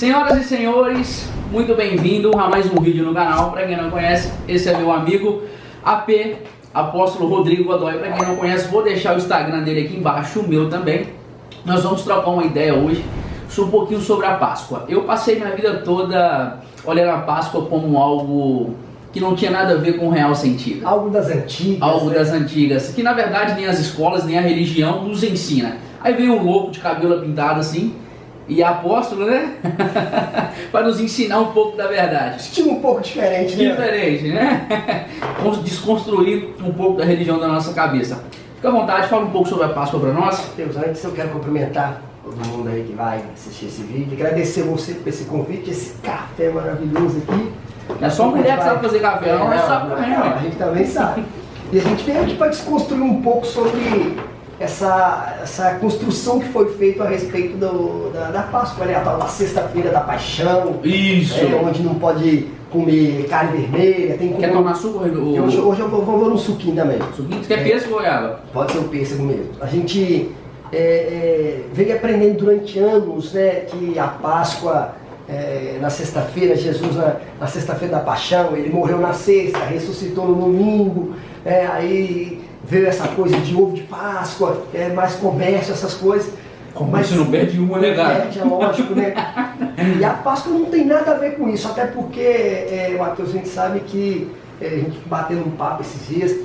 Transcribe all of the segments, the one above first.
Senhoras e senhores, muito bem-vindo a mais um vídeo no canal. Para quem não conhece, esse é meu amigo AP, Apóstolo Rodrigo Godoy. Para quem não conhece, vou deixar o Instagram dele aqui embaixo, o meu também. Nós vamos trocar uma ideia hoje um pouquinho sobre a Páscoa. Eu passei minha vida toda olhando a Páscoa como algo que não tinha nada a ver com o real sentido. Algo das antigas. Algo das antigas, que na verdade nem as escolas, nem a religião nos ensina. Aí vem um louco de cabelo pintado assim, e apóstolo, né? Para nos ensinar um pouco da verdade. Estilo um pouco diferente, né? Diferente, né? Vamos desconstruir um pouco da religião da nossa cabeça. Fica à vontade, fala um pouco sobre a Páscoa para nós. Deus, antes eu quero cumprimentar todo mundo aí que vai assistir esse vídeo. Agradecer você por esse convite, esse café maravilhoso aqui. Não é só mulher que sabe fazer café, não, mas sabe também, a gente também sabe. E a gente veio aqui para desconstruir um pouco sobre essa construção que foi feita a respeito da Páscoa, né? A tal da sexta-feira da paixão. Isso! Onde não pode comer carne vermelha. Tem que Quer tomar suco? Hoje eu vou no suquinho também. Suquinho? Você quer pêssego ou água? Pode ser o pêssego mesmo. A gente veio aprendendo durante anos, né, que a Páscoa, na sexta-feira, Jesus na sexta-feira da paixão, ele morreu na sexta, ressuscitou no domingo, aí veio essa coisa de ovo de Páscoa, mais comércio, essas coisas. Mas você não perde uma, né, cara? Perde, é lógico, né? E a Páscoa não tem nada a ver com isso, até porque, Matheus, a gente sabe que, a gente batendo um papo esses dias,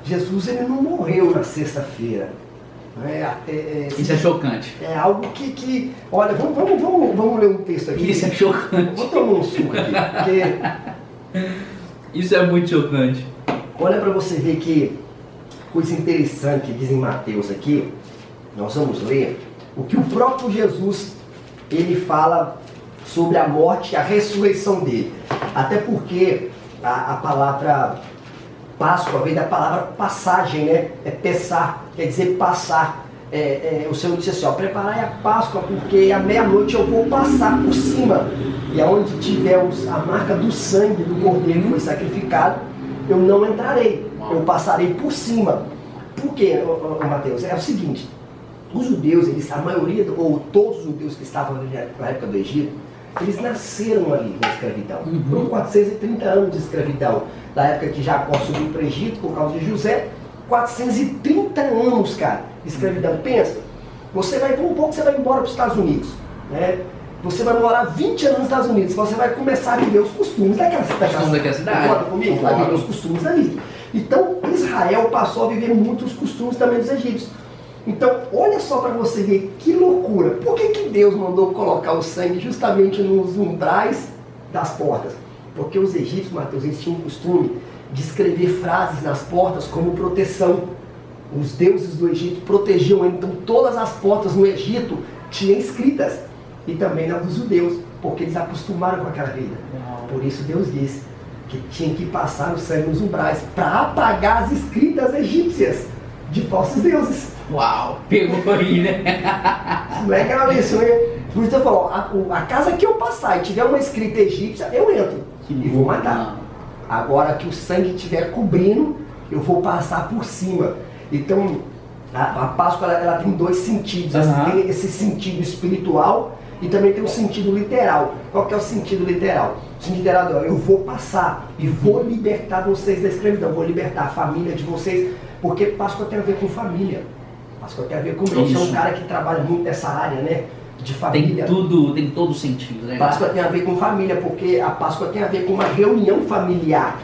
Jesus ele não morreu na sexta-feira. Isso é chocante. É algo que olha, vamos ler um texto aqui. Isso é chocante. Vou tomar um suco aqui, porque isso é muito chocante. Olha para você ver que coisa interessante que diz em Mateus aqui. Nós vamos ler o que o próprio Jesus ele fala sobre a morte e a ressurreição dele. Até porque a palavra Páscoa vem da palavra passagem, né? É pesar, quer dizer passar. O Senhor disse assim, ó, preparai a Páscoa, porque à meia-noite eu vou passar por cima. E aonde tiver a marca do sangue do cordeiro que foi sacrificado, eu não entrarei. Eu passarei por cima. Por quê, Mateus? É o seguinte, os judeus, a maioria, ou todos os judeus que estavam na época do Egito, eles nasceram ali na escravidão. Foram 430 anos de escravidão. Da época que Jacó subiu para o Egito por causa de José, 430 anos, cara, de escravidão. Pensa, você vai embora para os Estados Unidos, né? Você vai morar 20 anos nos Estados Unidos, você vai começar a viver os costumes daquela cidade. Concorda comigo? Vai viver os costumes ali. Então, Israel passou a viver muito os costumes também dos egípcios. Então, olha só para você ver que loucura. Por que Deus mandou colocar o sangue justamente nos umbrais das portas? Porque os egípcios, Mateus, eles tinham o costume de escrever frases nas portas como proteção. Os deuses do Egito protegiam, então todas as portas no Egito tinham escritas. E também nas dos judeus, porque eles acostumaram com aquela vida. Por isso Deus disse que tinha que passar o sangue nos umbrais para apagar as escritas egípcias de falsos deuses. Uau, pegou aí, né? Não é aquela lição, né? Por isso eu falo, a casa que eu passar e tiver uma escrita egípcia, eu entro e vou matar. Agora que o sangue estiver cobrindo, eu vou passar por cima. Então, a Páscoa ela tem dois sentidos. Tem esse sentido espiritual e também tem um sentido literal. Qual que é o sentido literal? O sentido literal é, eu vou passar e vou libertar vocês da escravidão, vou libertar a família de vocês, porque Páscoa tem a ver com família. Páscoa tem a ver com eu sou um cara que trabalha muito nessa área, né? De família. Tem todo sentido, né? Páscoa tem a ver com família, porque a Páscoa tem a ver com uma reunião familiar.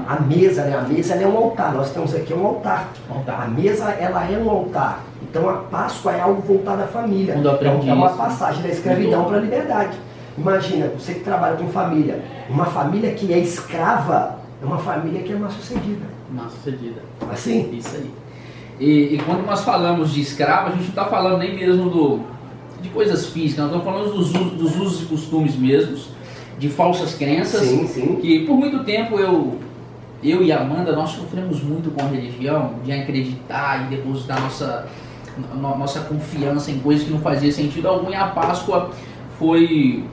A mesa, né? A mesa é um altar. Nós temos aqui um altar. A mesa, ela é um altar. Então a Páscoa é algo voltado à família. É uma passagem da escravidão para a liberdade. Imagina, você que trabalha com família. Uma família que é escrava é uma família que é mal sucedida. Mal sucedida. Assim? Isso aí. E quando nós falamos de escravo, a gente não está falando nem mesmo de coisas físicas, nós estamos falando dos usos e costumes mesmos, de falsas crenças. Sim. Que por muito tempo eu e a Amanda, nós sofremos muito com a religião, de acreditar e depositar nossa confiança em coisas que não faziam sentido algum, e a Páscoa foi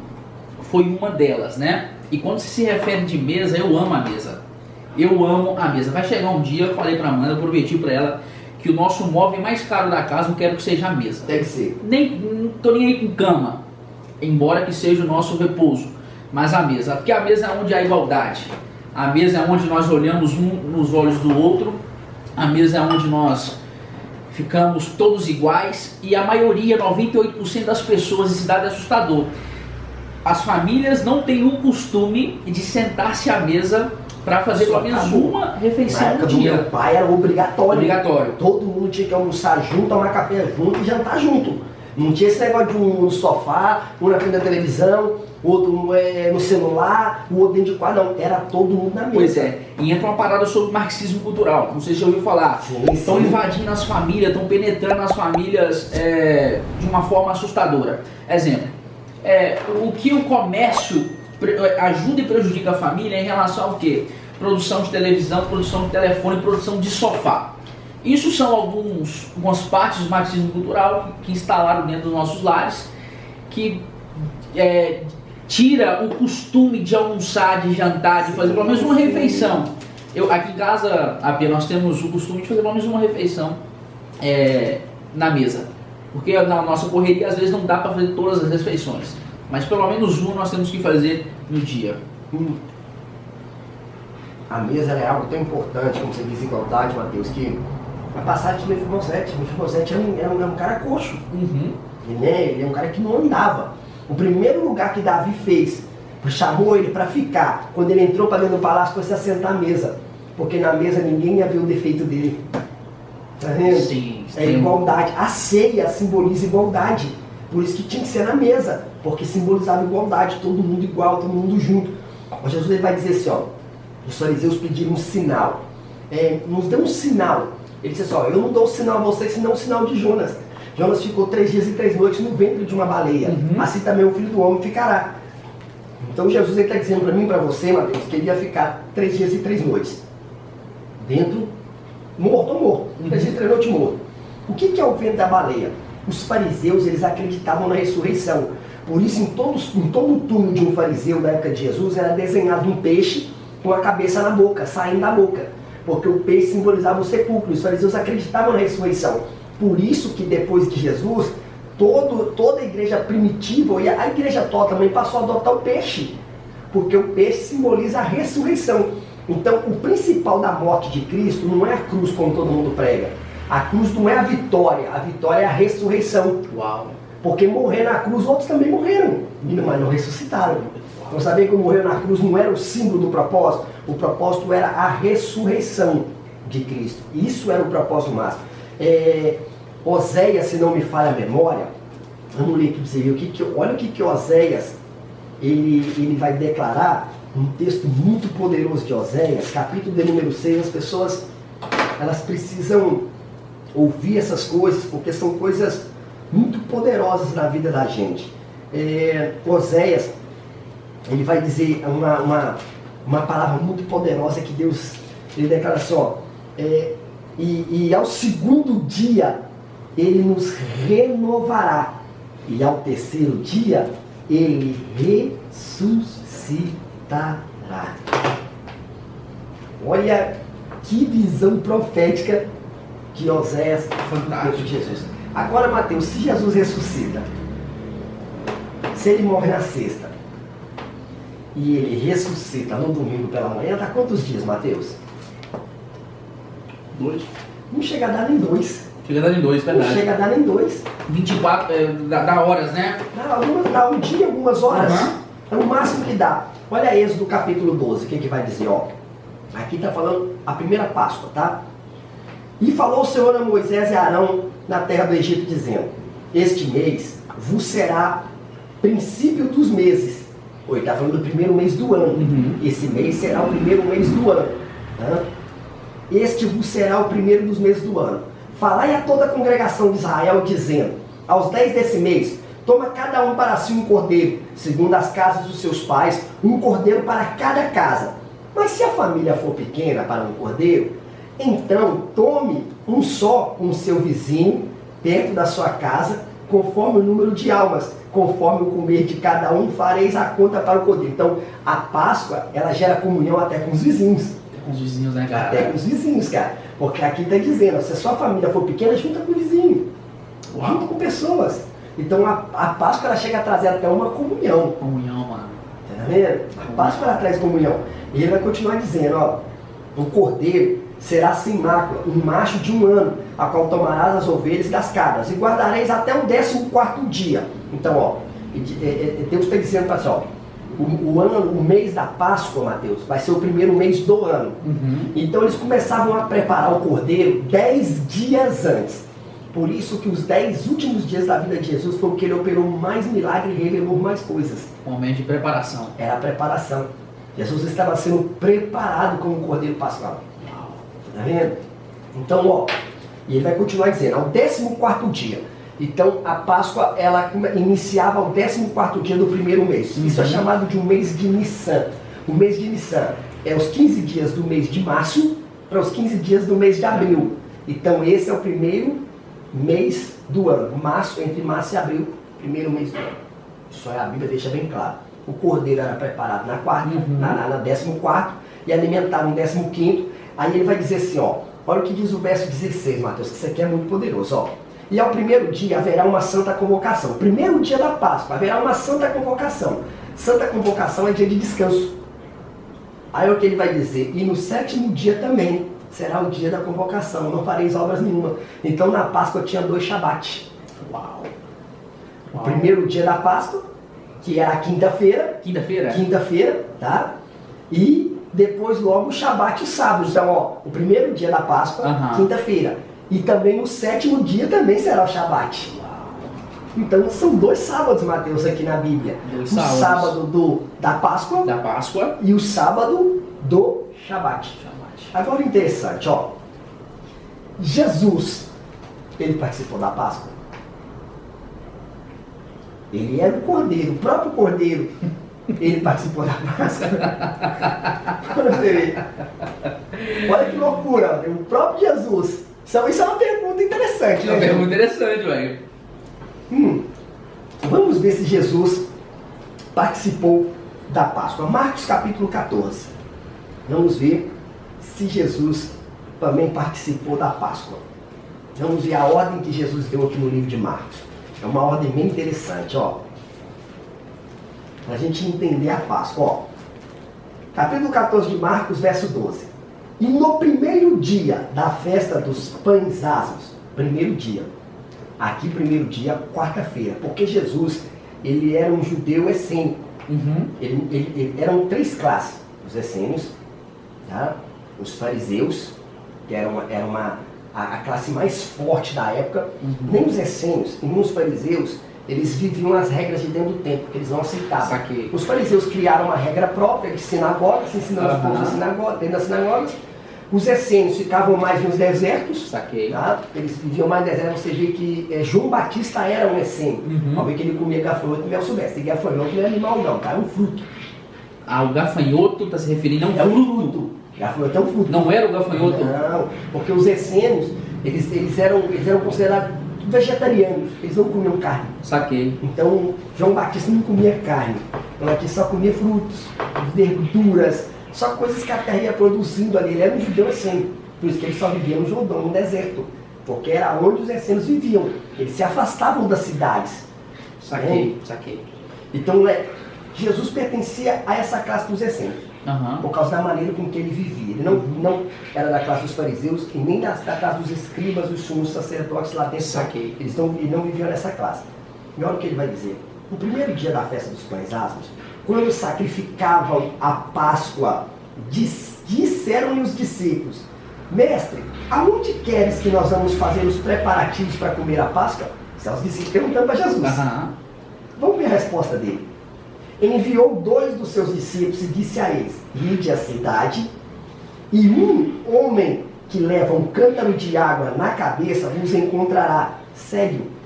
uma delas, né? E quando se refere de mesa, eu amo a mesa. Eu amo a mesa. Vai chegar um dia, eu falei para a Amanda, eu prometi para ela, que o nosso móvel mais caro da casa eu quero que seja a mesa. Tem que ser. Não tô nem aí com cama. embora que seja o nosso repouso, mas a mesa. Porque a mesa é onde há igualdade. A mesa é onde nós olhamos um nos olhos do outro. A mesa é onde nós ficamos todos iguais. E a maioria, 98% das pessoas, esse dado é assustador. As famílias não têm o costume de sentar-se à mesa para fazer pelo menos uma refeição no dia. Meu pai era obrigatório. Obrigatório. Todo mundo tinha que almoçar junto, tomar café junto e jantar junto. Não tinha esse negócio de um no sofá, um na frente da televisão, outro no celular, o outro dentro de quadro. Não, era todo mundo na mesa. Pois é, e entra uma parada sobre marxismo cultural. Não sei se você ouviu falar. Estão invadindo as famílias, estão penetrando as famílias de uma forma assustadora. Exemplo, o que o comércio ajuda e prejudica a família em relação ao quê? Produção de televisão, produção de telefone, produção de sofá. Isso são algumas partes do marxismo cultural que instalaram dentro dos nossos lares, que tira o costume de almoçar, de jantar, de fazer pelo menos uma refeição. Aqui em casa, AP, nós temos o costume de fazer pelo menos uma refeição na mesa. Porque na nossa correria às vezes não dá para fazer todas as refeições. Mas pelo menos uma nós temos que fazer no dia. A mesa é algo tão importante, como você diz, igualdade, Mateus, que a passagem de Mefibosete era um cara coxo. Uhum. Ele é um cara que não andava. O primeiro lugar que Davi fez, chamou ele para ficar, quando ele entrou para dentro do palácio, foi se assentar à mesa. Porque na mesa ninguém ia ver o defeito dele. Tá vendo? Sim, é igualdade. A ceia simboliza igualdade. Por isso que tinha que ser na mesa, porque simbolizava igualdade, todo mundo igual, todo mundo junto. Mas Jesus ele vai dizer assim, ó, os fariseus pediram um sinal. Nos dê um sinal. Ele disse assim, ó, eu não dou um sinal a vocês, senão um sinal de Jonas. Jonas ficou 3 dias e 3 noites no ventre de uma baleia. Uhum. Assim também o Filho do Homem ficará. Então Jesus está dizendo para mim e para você, Mateus, que ele ia ficar 3 dias e 3 noites. Dentro, morto ou morto. 3 dias e 3 noites morto. O que é o ventre da baleia? Os fariseus, eles acreditavam na ressurreição. Por isso, em todo o túmulo de um fariseu da época de Jesus, era desenhado um peixe com a cabeça na boca, saindo da boca. Porque o peixe simbolizava o sepulcro. Os fariseus acreditavam na ressurreição. Por isso que depois de Jesus, toda a igreja primitiva, e a igreja toda também passou a adotar o peixe. Porque o peixe simboliza a ressurreição. Então, o principal da morte de Cristo não é a cruz, como todo mundo prega. A cruz não é a vitória é a ressurreição. Uau. Porque morrer na cruz, outros também morreram, mas não ressuscitaram. Então, saber que morrer na cruz não era o símbolo do propósito, o propósito era a ressurreição de Cristo. Isso era o propósito máximo. Oséias, se não me falha a memória, vamos ler aqui para você ver, olha o que Oséias ele vai declarar, um texto muito poderoso de Oséias, capítulo de número 6, as pessoas elas precisam ouvir essas coisas, porque são coisas muito poderosas na vida da gente. Oséias, ele vai dizer uma palavra muito poderosa que Deus, ele declara assim, ó, e ao segundo dia ele nos renovará, e ao terceiro dia ele ressuscitará. Olha que visão profética que Oséias fantástico de Jesus. Agora, Mateus, se Jesus ressuscita, se ele morre na sexta e ele ressuscita no domingo pela manhã, dá quantos dias, Mateus? 2. Não chega a dar nem 2. Chega a dar nem 2, verdade. Não chega a dar nem 2. 24, dá horas, né? Dá um dia, algumas horas. Uhum. É o máximo que dá. Olha Êxodo capítulo 12, o que vai dizer, ó. Aqui está falando a primeira Páscoa, tá? E falou o Senhor a Moisés e a Arão na terra do Egito, dizendo: este mês vos será princípio dos meses. Ele está falando do primeiro mês do ano. Uhum. Esse mês será o primeiro mês do ano. Tá? Este vos será o primeiro dos meses do ano. Falai a toda a congregação de Israel, dizendo: aos 10 desse mês, toma cada um para si um cordeiro, segundo as casas dos seus pais, um cordeiro para cada casa. Mas se a família for pequena para um cordeiro, então tome um só com o seu vizinho, perto da sua casa, conforme o número de almas, conforme o comer de cada um, fareis a conta para o cordeiro. Então, a Páscoa, ela gera comunhão até com os vizinhos. Com os vizinhos, né, cara? Até com os vizinhos, cara. Porque aqui está dizendo, se a sua família for pequena, junta com o vizinho. Uau. Junta com pessoas. Então a Páscoa ela chega a trazer até uma comunhão. Comunhão, mano. Tá vendo? A Páscoa ela traz comunhão. E ele vai continuar dizendo, ó, o cordeiro será sem mácula, um macho de 1 ano, a qual tomarás as ovelhas e das cabras, e guardareis até o 14º dia. Então, ó, Deus está dizendo para ó, o mês da Páscoa, Mateus, vai ser o primeiro mês do ano. Então eles começavam a preparar o cordeiro 10 dias antes. Por isso que os 10 últimos dias da vida de Jesus foi o que ele operou mais milagre e revelou mais coisas. Momento de preparação. Era a preparação. Jesus estava sendo preparado como cordeiro pascal. Tá vendo? Então, ó, e ele vai continuar dizendo, ao 14º dia. Então, a Páscoa, ela iniciava ao 14º dia do primeiro mês. Isso é chamado de um mês de Nissan. O mês de Nissan é os 15 dias do mês de março para os 15 dias do mês de abril. Então, esse é o primeiro mês do ano. Março, entre março e abril, primeiro mês do ano. Isso aí a Bíblia deixa bem claro. O cordeiro era preparado na 14º e alimentado no 15º. Aí ele vai dizer assim, ó, olha o que diz o verso 16, Mateus, que isso aqui é muito poderoso, ó. E ao primeiro dia haverá uma santa convocação. Primeiro dia da Páscoa, haverá uma santa convocação. Santa convocação é dia de descanso. Aí o que ele vai dizer? E no 7º dia também será o dia da convocação. Não fareis obras nenhuma. Então na Páscoa tinha 2 Shabat. Uau. O primeiro dia da Páscoa, que era a quinta-feira. Quinta-feira, tá? E depois logo o Shabat e o sábado. Então, ó, o primeiro dia da Páscoa, quinta-feira. E também no 7º dia também será o Shabat. Então são 2 sábados, Mateus, aqui na Bíblia. O sábado da Páscoa e o sábado do Shabat. Agora interessante, ó. Jesus, ele participou da Páscoa. Ele era o cordeiro, o próprio cordeiro. Ele participou da Páscoa. Olha que loucura, o próprio Jesus. Isso é uma pergunta interessante, né? É uma pergunta interessante, velho. Vamos ver se Jesus participou da Páscoa. Marcos capítulo 14. Vamos ver se Jesus também participou da Páscoa. Vamos ver a ordem que Jesus deu aqui no livro de Marcos. É uma ordem bem interessante, ó. Para a gente entender a Páscoa, ó. Capítulo 14 de Marcos, verso 12. E no primeiro dia da festa dos pães asmos, primeiro dia, aqui primeiro dia, quarta-feira, porque Jesus, ele era um judeu essênio. Eram 3 classes, os essênios, tá? Os fariseus, que era a classe mais forte da época, nem os essênios e nem os fariseus, eles viviam as regras de dentro do templo, que eles não aceitavam. Os fariseus criaram uma regra própria de sinagogas, ensinando os povos dentro das sinagogas. Os essênios ficavam mais nos desertos, tá? Eles viviam mais no deserto. Você vê que João Batista era um essênio. Ao ver que ele comia gafanhoto e mel silvestre. E gafanhoto não é animal não, tá? É um fruto. Ah, o gafanhoto está se referindo a um fruto. Gafanhoto é um fruto. Não era o gafanhoto? Não, porque os essênios, eles eram considerados vegetarianos. Eles não comiam carne. Saquei. Então, João Batista não comia carne. João Batista só comia frutos, verduras, só coisas que a terra ia produzindo ali. Ele era um judeu essênio. Por isso que ele só vivia no Jordão, no deserto. Porque era onde os essênios viviam. Eles se afastavam das cidades. Saquei. Então, Jesus pertencia a essa classe dos essênios. Por causa da maneira com que ele vivia. Ele não era da classe dos fariseus e nem da classe dos escribas, dos sumos sacerdotes lá dentro. Eles não viviam nessa classe. E olha o que ele vai dizer. No primeiro dia da festa dos pães asmos, quando sacrificavam a Páscoa, disseram-lhe os discípulos: Mestre, aonde queres que nós vamos fazer os preparativos para comer a Páscoa? São os discípulos perguntando para Jesus. Vamos ver a resposta dele. Enviou 2 dos seus discípulos e disse a eles: Ide à cidade, e um homem que leva um cântaro de água na cabeça vos encontrará. Sério.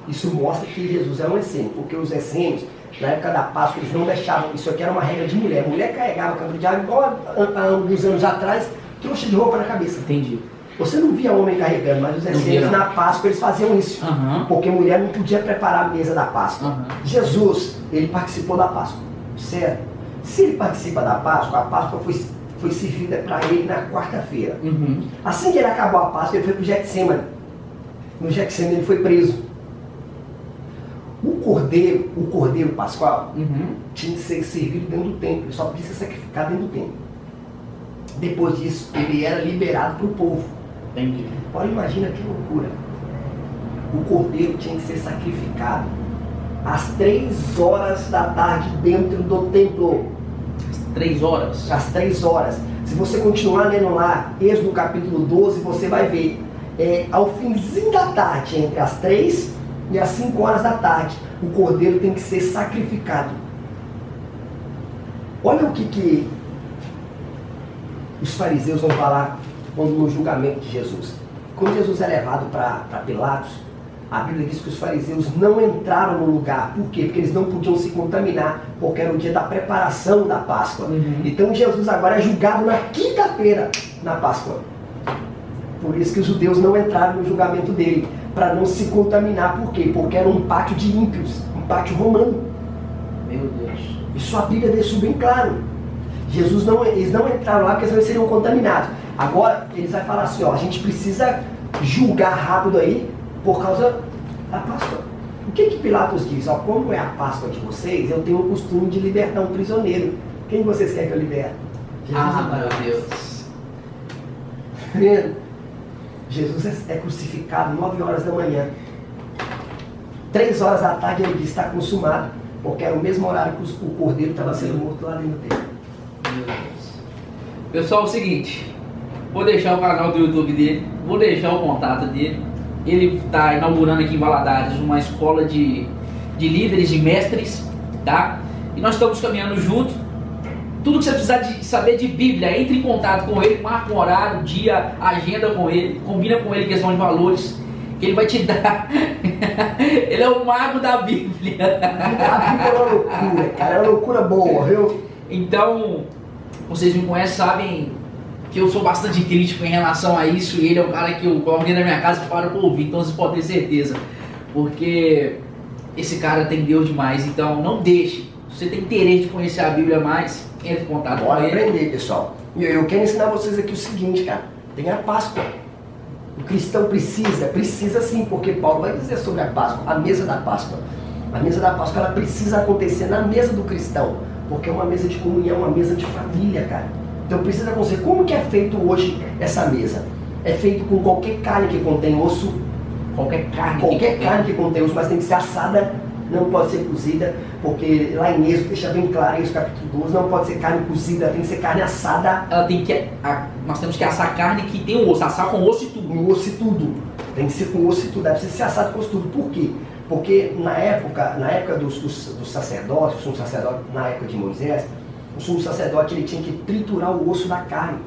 Isso mostra que Jesus era um essênio, porque os essênios, na época da Páscoa, eles não deixavam. Isso aqui era uma regra de mulher. A mulher carregava cântaro de água, igual há alguns anos atrás, trouxa de roupa na cabeça. Entendi. Você não via homem carregando, mas os essênios na Páscoa eles faziam isso. Porque mulher não podia preparar a mesa da Páscoa. Jesus, ele participou da Páscoa, certo? Se ele participa da Páscoa, a Páscoa foi servida para ele na quarta-feira. Assim que ele acabou a Páscoa, ele foi para o Getsemane. No Getsemane ele foi preso. o cordeiro pascual, tinha que ser servido dentro do templo, ele só podia ser sacrificado dentro do templo. Depois disso, ele era liberado para o povo. Entendi. Agora imagina que loucura. O cordeiro tinha que ser sacrificado às 3 horas da tarde dentro do templo. Às 3 horas? Às 3 horas. Se você continuar lendo lá, Êxodo capítulo 12, você vai ver, ao finzinho da tarde, entre as 3 e as 5 horas da tarde, o cordeiro tem que ser sacrificado. Olha o que os fariseus vão falar quando no julgamento de Jesus. Quando Jesus é levado para Pilatos, a Bíblia diz que os fariseus não entraram no lugar. Por quê? Porque eles não podiam se contaminar, porque era o dia da preparação da Páscoa. Então Jesus agora é julgado na quinta-feira, na Páscoa. Por isso que os judeus não entraram no julgamento dele, para não se contaminar. Por quê? Porque era um pátio de ímpios, um pátio romano. Meu Deus. Isso a Bíblia deixou bem claro. Eles não entraram lá porque senão eles seriam contaminados. Agora, eles vão falar assim, ó, a gente precisa julgar rápido aí por causa da Páscoa. O que Pilatos diz? Ó, como é a Páscoa de vocês, eu tenho o costume de libertar um prisioneiro. Quem vocês querem que eu liberte? Meu Deus. Primeiro, Jesus é crucificado 9 horas da manhã. 3 horas da tarde ele diz, está consumado, porque era o mesmo horário que o cordeiro estava sendo morto lá dentro do templo. Meu Deus. Pessoal, é o seguinte, vou deixar o canal do YouTube dele, vou deixar o contato dele. Ele está inaugurando aqui em Valadares uma escola de líderes, de mestres, tá? E nós estamos caminhando junto. Tudo que você precisar de saber de Bíblia, entre em contato com ele, marca um horário, dia, agenda com ele, combina com ele questão de valores, que ele vai te dar. Ele é o mago da Bíblia. A Bíblia é uma loucura, cara, é uma loucura boa, viu? Então, vocês me conhecem, sabem que eu sou bastante crítico em relação a isso, e ele é um cara que eu coloquei na minha casa para ouvir, então vocês podem ter certeza, porque esse cara tem Deus demais. Então não deixe, se você tem interesse de conhecer a Bíblia mais, entre em contato com ele. Bora aprender, pessoal. E eu quero ensinar vocês aqui o seguinte, cara, tem a Páscoa. O cristão precisa sim, porque Paulo vai dizer sobre a Páscoa, a mesa da Páscoa. A mesa da Páscoa, ela precisa acontecer na mesa do cristão, porque é uma mesa de comunhão, uma mesa de família, cara. Então precisa acontecer. Como que é feito hoje essa mesa? É feito com qualquer carne que contém osso, qualquer carne que contém osso, mas tem que ser assada, não pode ser cozida, porque lá em Êxodo deixa bem claro, em Êxodo capítulo 12, não pode ser carne cozida, tem que ser carne assada. Nós temos que assar carne que tem o osso, assar com osso e tudo. Com osso e tudo. Tem que ser com osso e tudo, deve ser assado com osso e tudo. Por quê? Porque na época dos sacerdotes, o sumo sacerdote, na época de Moisés, o sumo sacerdote ele tinha que triturar o osso da carne.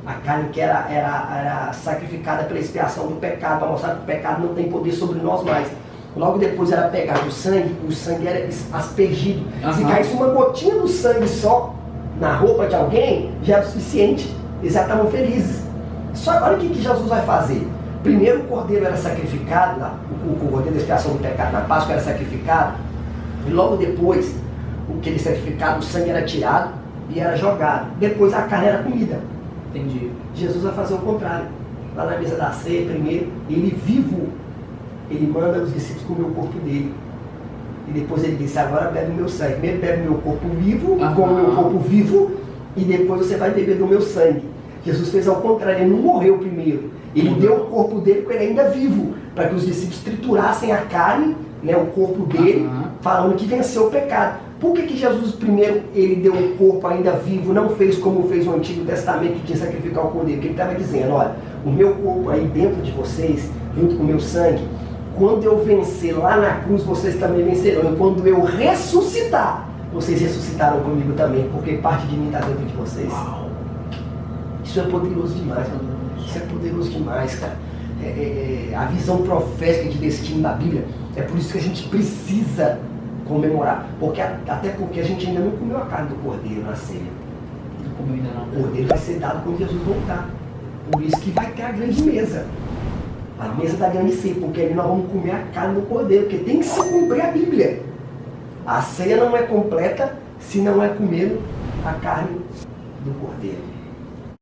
A carne que era sacrificada pela expiação do pecado, para mostrar que o pecado não tem poder sobre nós mais. Logo depois era pegado o sangue era aspergido. Se caísse uma gotinha do sangue só na roupa de alguém, já era o suficiente. Eles já estavam felizes. Só agora o que Jesus vai fazer? Primeiro o cordeiro era sacrificado, o cordeiro da expiação do pecado na Páscoa era sacrificado, e logo depois o que ele sacrificado, o sangue era tirado e era jogado. Depois a carne era comida. Entendi. Jesus vai fazer o contrário. Lá na mesa da ceia, primeiro, ele vivo, ele manda os discípulos comer o corpo dele. E depois ele disse, agora bebe o meu sangue. Primeiro bebe o meu corpo vivo, come o meu corpo vivo, e depois você vai beber do meu sangue. Jesus fez ao contrário, ele não morreu primeiro. Ele deu o corpo dele com ele ainda vivo, para que os discípulos triturassem a carne, né, o corpo dele, falando que venceu o pecado. Por que Jesus primeiro ele deu o corpo ainda vivo, não fez como fez o Antigo Testamento, que tinha que sacrificar o cordeiro? Porque ele estava dizendo, olha, o meu corpo aí dentro de vocês, junto com o meu sangue, quando eu vencer lá na cruz, vocês também vencerão. E quando eu ressuscitar, vocês ressuscitarão comigo também, porque parte de mim está dentro de vocês. Uau. Isso é poderoso demais, mano. Isso é poderoso demais, cara. A visão profética de destino da Bíblia, é por isso que a gente precisa comemorar. Até porque a gente ainda não comeu a carne do cordeiro na ceia. Não comeu ainda não. O cordeiro vai ser dado quando Jesus voltar. Por isso que vai ter a grande mesa. A mesa da grande ceia, porque ali nós vamos comer a carne do cordeiro, porque tem que se cumprir a Bíblia. A ceia não é completa se não é comer a carne do cordeiro.